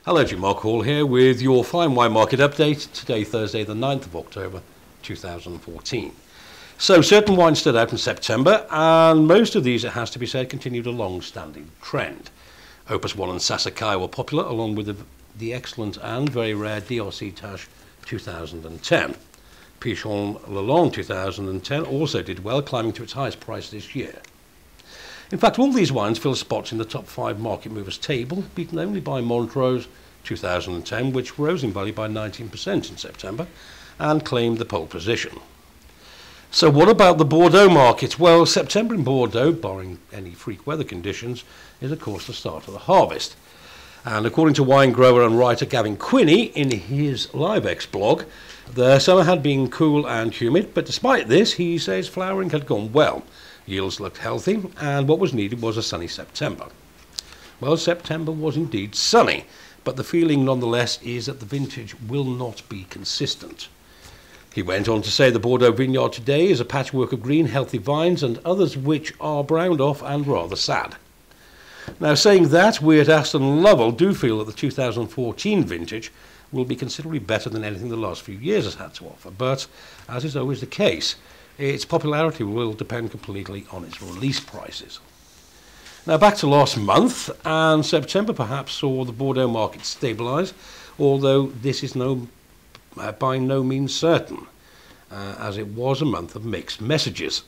Hello, Jim Mark Hall here with your fine wine market update. Today, Thursday, the 9th of October, 2014. So, certain wines stood out in September, and most of these, it has to be said, continued a long-standing trend. Opus 1 and Sassicaia were popular, along with the excellent and very rare DRC Tache 2010. Pichon Lalonde 2010 also did well, climbing to its highest price this year. In fact, all these wines fill spots in the top 5 market movers table, beaten only by Montrose 2010, which rose in value by 19% in September and claimed the pole position. So what about the Bordeaux market? Well, September in Bordeaux, barring any freak weather conditions, is of course the start of the harvest. And according to wine grower and writer Gavin Quinney in his LiveX blog, the summer had been cool and humid, but despite this, he says flowering had gone well. Yields looked healthy, and what was needed was a sunny September. Well, September was indeed sunny, but the feeling nonetheless is that the vintage will not be consistent. He went on to say the Bordeaux vineyard today is a patchwork of green, healthy vines and others which are browned off and rather sad. Now, saying that, we at Aston Lovell do feel that the 2014 vintage will be considerably better than anything the last few years has had to offer, but, as is always the case, its popularity will depend completely on its release prices. Now, back to last month, and September perhaps saw the Bordeaux market stabilise, although this is by no means certain, as it was a month of mixed messages,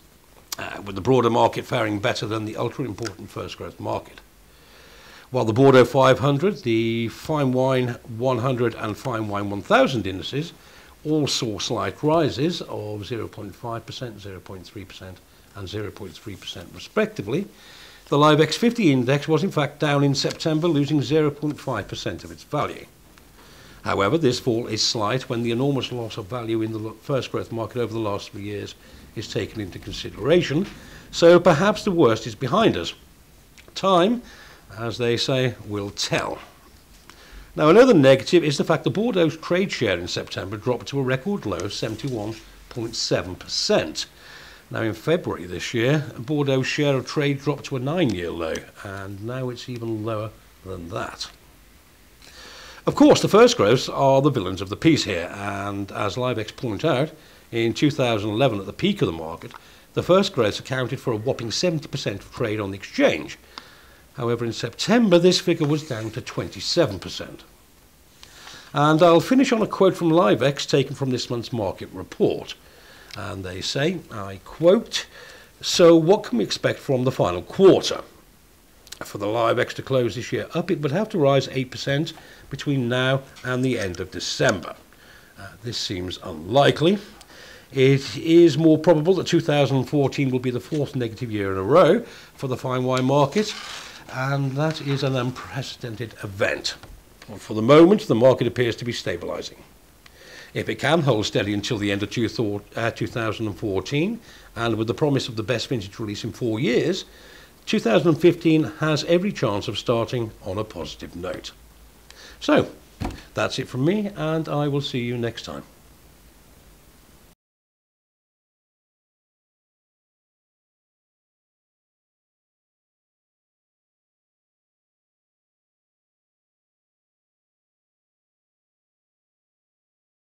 with the broader market faring better than the ultra-important first growth market. While the Bordeaux 500, the Fine Wine 100 and Fine Wine 1000 indices all saw slight rises of 0.5%, 0.3% and 0.3% respectively, the LiveX 50 index was in fact down in September, losing 0.5% of its value. However, this fall is slight when the enormous loss of value in the first growth market over the last 3 years is taken into consideration, so perhaps the worst is behind us. Time, as they say, will tell. Now, another negative is the fact that Bordeaux's trade share in September dropped to a record low of 71.7%. Now, in February this year, Bordeaux's share of trade dropped to a 9-year low, and now it's even lower than that. Of course, the first growths are the villains of the piece here, and as LiveX point out, in 2011, at the peak of the market, the first growths accounted for a whopping 70% of trade on the exchange. However, in September, this figure was down to 27%. And I'll finish on a quote from LiveX taken from this month's market report. And they say, I quote, "So what can we expect from the final quarter? For the LiveX to close this year up, it would have to rise 8% between now and the end of December. This seems unlikely. It is more probable that 2014 will be the 4th negative year in a row for the fine wine market, and that is an unprecedented event. For the moment, the market appears to be stabilising. If it can hold steady until the end of 2014, and with the promise of the best vintage release in 4 years, 2015 has every chance of starting on a positive note." So, that's it from me, and I will see you next time.